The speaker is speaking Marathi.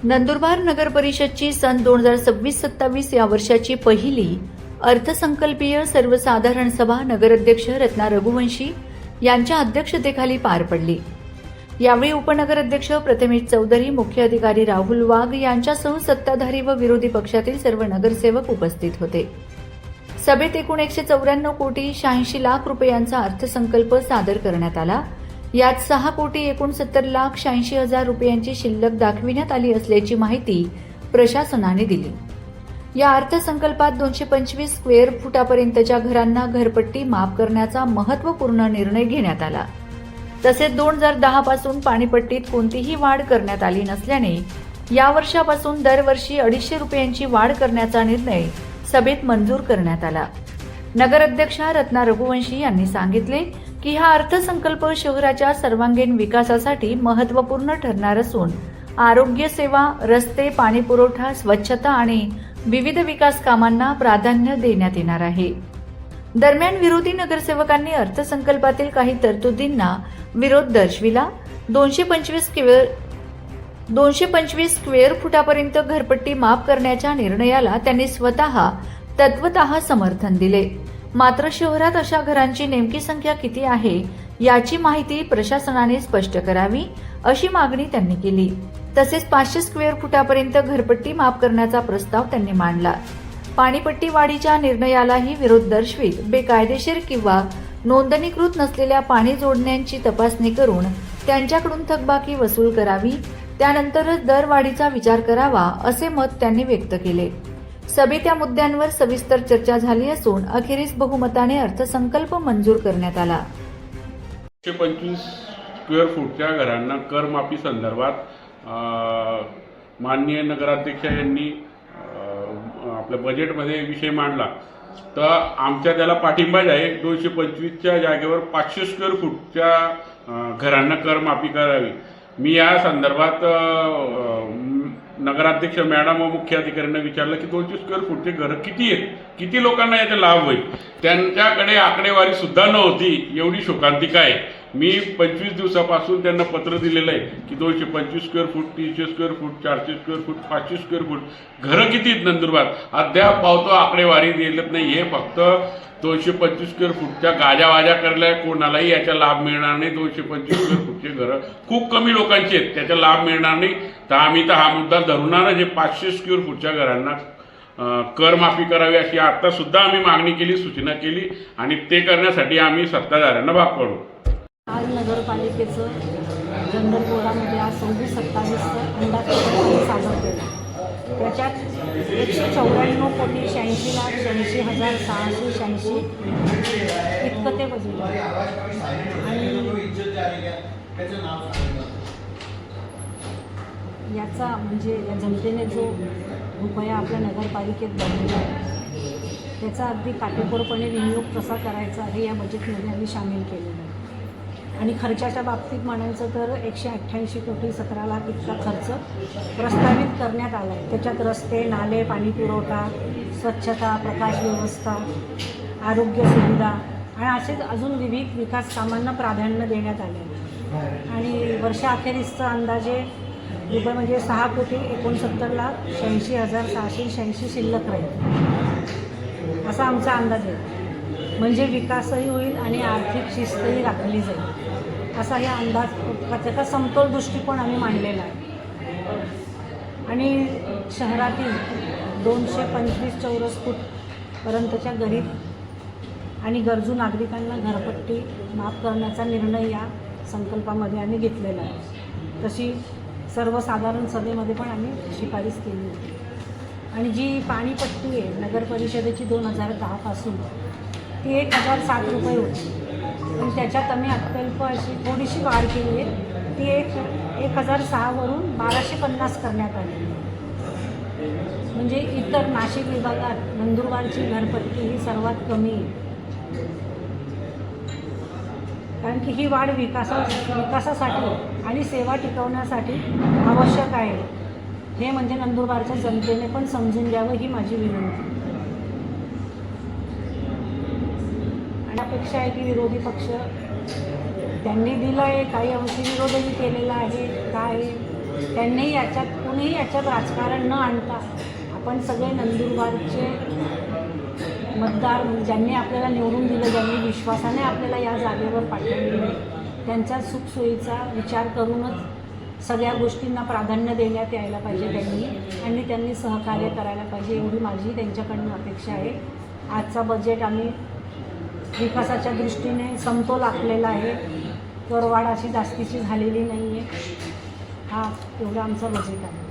नंदुरबार नगर परिषदची सन 2026-27 या वर्षाची पहिली अर्थसंकल्पीय सर्वसाधारण सभा नगराध्यक्ष रत्ना रघुवंशी यांच्या अध्यक्षतेखाली पार पडली। यावेळी उपनगराध्यक्ष प्रथमेश चौधरी, मुख्य अधिकारी राहुल वाघ यांच्यासह सत्ताधारी व विरोधी पक्षातील सर्व नगरसेवक उपस्थित होते। सभेत एकूण 194 कोटी 86 लाख रुपयांचा अर्थसंकल्प सादर करण्यात आला। यात 6 कोटी 69 लाख 86 हजार रुपयांची शिल्लक दाखविण्यात आली असल्याची माहिती प्रशासनाने दिली। या अर्थसंकल्पात 225 स्क्वेअर फुटापर्यंतच्या घरांना घरपट्टी माफ करण्याचा महत्त्वपूर्ण निर्णय घेण्यात आला। तसेच 2010 पासून पाणीपट्टीत कोणतीही वाढ करण्यात आली नसल्याने या वर्षापासून दरवर्षी 250 रुपयांची वाढ करण्याचा निर्णय सभेत मंजूर करण्यात आला। नगराध्यक्षा रत्ना रघुवंशी यांनी सांगितले की हा अर्थसंकल्प शहराच्या सर्वांगीण विकासासाठी महत्त्वपूर्ण ठरणार असून आरोग्य सेवा, रस्ते, पाणीपुरवठा, स्वच्छता आणि विविध विकास कामांना प्राधान्य देण्यात येणार आहे। दरम्यान विरोधी नगरसेवकांनी अर्थसंकल्पातील काही तरतुदींना विरोध दर्शविला। 225 स्क्वेअर फुटापर्यंत घरपट्टी माफ करण्याच्या निर्णयाला त्यांनी स्वतः तत्वतः समर्थन दिले। मात्र शहरात अशा घरांची नेमकी संख्या किती आहे याची माहिती प्रशासनाने स्पष्ट करावी अशी मागणी त्यांनी केली। तसेच 500 स्क्वेअर फुटापर्यंत घरपट्टी माफ करण्याचा प्रस्ताव त्यांनी मांडला। पाणीपट्टी वाढीच्या निर्णयालाही विरोध दर्शवित बेकायदेशीर किंवा नोंदणीकृत नसलेल्या पाणी जोडण्यांची तपासणी करून त्यांच्याकडून थकबाकी वसूल करावी, त्यानंतरच दरवाढीचा विचार करावा असे मत त्यांनी व्यक्त केले। सभेत या मुद्द्यांवर सविस्तर चर्चा झाली असून अखेरीस बहुमताने अर्थसंकल्प मंजूर करण्यात आला। 125 स्क्वेअर फूटच्या घरांना करमाफी संदर्भात माननीय नगराध्यक्ष यांनी आपल्या बजेटमध्ये विषय मांडला, तर आमच्या त्याला पाठिंबाच आहे। 225च्या जागेवर 500 स्क्वेअर फूटच्या घरांना करमाफी करावी। मी या संदर्भात नगराध्यक्ष मॅडम व मुख्य अधिकाऱ्यांना विचारलं की 200 स्क्वेअर फूटचे घरं किती आहेत, किती लोकांना याचा लाभ होईल। त्यांच्याकडे आकडेवारी सुद्धा नव्हती। एवढी शोकांतिका आहे। मी 25 दिवसापासून त्यांना पत्र दिलेलं आहे की 225 square foot, 300 square foot, 400 square foot, 500 square foot घरं किती आहेत नंदुरबार, अद्याप पावतो आकडेवारी दिलेत नाही। हे फक्त 225 स्क्वेअर फूटच्या गाजावाजा करल्या, कोणालाही याचा लाभ मिळणार नाही। 225 स्क्वेअर फूटचे घरं खूप कमी लोकांची आहेत, त्याचा लाभ मिळणार नाही। तर आम्ही तर हा मुद्दा धरूनच हे 500 स्क्वेअर फूटच्या घरांना करमाफी करावी अशी आता सुद्धा आम्ही मागणी केली, सूचना केली आणि ते करण्यासाठी आम्ही सत्ताधाऱ्यांना भाग पाडू। आज नगरपालिकेचं जनरल बोर्डामध्ये आज 26-27 अंदाजपत्रक सादर केलं। त्याच्यात 194 कोटी 86 लाख 86 हजार 686 इतकं ते बजेट आहे। आणि याचा म्हणजे या जनतेने जो रुपया आपल्या नगरपालिकेत भरलेला आहे त्याचा अगदी काटेकोरपणे विनियोग कसा करायचा हे या बजेटमध्ये आम्ही सामील केलेलं आहे। आणि खर्चाच्या बाबतीत म्हणायचं तर 188 कोटी 17 लाख इतका खर्च प्रस्तावित करण्यात आला आहे। त्याच्यात रस्ते, नाले, पाणीपुरवठा, स्वच्छता, प्रकाश व्यवस्था, आरोग्य सुविधा आणि असेच अजून विविध विकास कामांना प्राधान्य देण्यात आले आहे। आणि वर्षाअखेरीसचा अंदाजे रुपये म्हणजे 6 कोटी 69 लाख 86 हजार 686 शिल्लक राहील असा आमचा अंदाज आहे। म्हणजे विकासही होईल आणि आर्थिक शिस्तही राखली जाईल असा या त्याचा समतोल दृष्टिकोन आम्ही मांडलेला आहे। आणि शहरातील 225 चौरस फूटपर्यंतच्या गरीब आणि गरजू नागरिकांना घरपट्टी माफ करण्याचा निर्णय या संकल्पामध्ये आम्ही घेतलेला आहे। तशी सर्वसाधारण सभेमध्ये पण आम्ही शिफारस केली होती। आणि जी पाणीपट्टी आहे नगर परिषदेची 2010 पासून ती 1007 रुपये होती, पण त्याच्यात आम्ही अत्यल्प अशी थोडीशी वाढ केली आहे। ती 1006 वरून 1250 करण्यात आली। म्हणजे इतर नाशिक विभागात नंदुरबारची घरपट्टी ही सर्वात कमी आहे, कारण की ही वाढ विकासासाठी आणि सेवा टिकवण्यासाठी आवश्यक आहे। हे म्हणजे नंदुरबारच्या जनतेने पण समजून घ्यावं ही माझी विनंती। आणि अपेक्षा आहे की विरोधी पक्ष त्यांनी दिलं आहे, काही अंशी विरोधही केलेला आहे, काय त्यांनी कुणीही याच्यात राजकारण न आणता आपण सगळे नंदुरबारचे मतदार, ज्यांनी आपल्याला निवडून दिलं, ज्यांनी विश्वासाने आपल्याला या जागेवर पाठवलेलं आहे, त्यांच्या सुखसोयीचा विचार करूनच सगळ्या गोष्टींना प्राधान्य देण्यात यायला पाहिजे आणि त्यांनी सहकार्य करायला पाहिजे, एवढी माझी त्यांच्याकडनं अपेक्षा आहे. आजचा बजेट आम्ही विकासाच्या दृष्टीने समतोल आखलेला आहे, करवाढ अशी जास्तीची झालेली नाही आहे. हा एवढा आमचा बजेट आहे.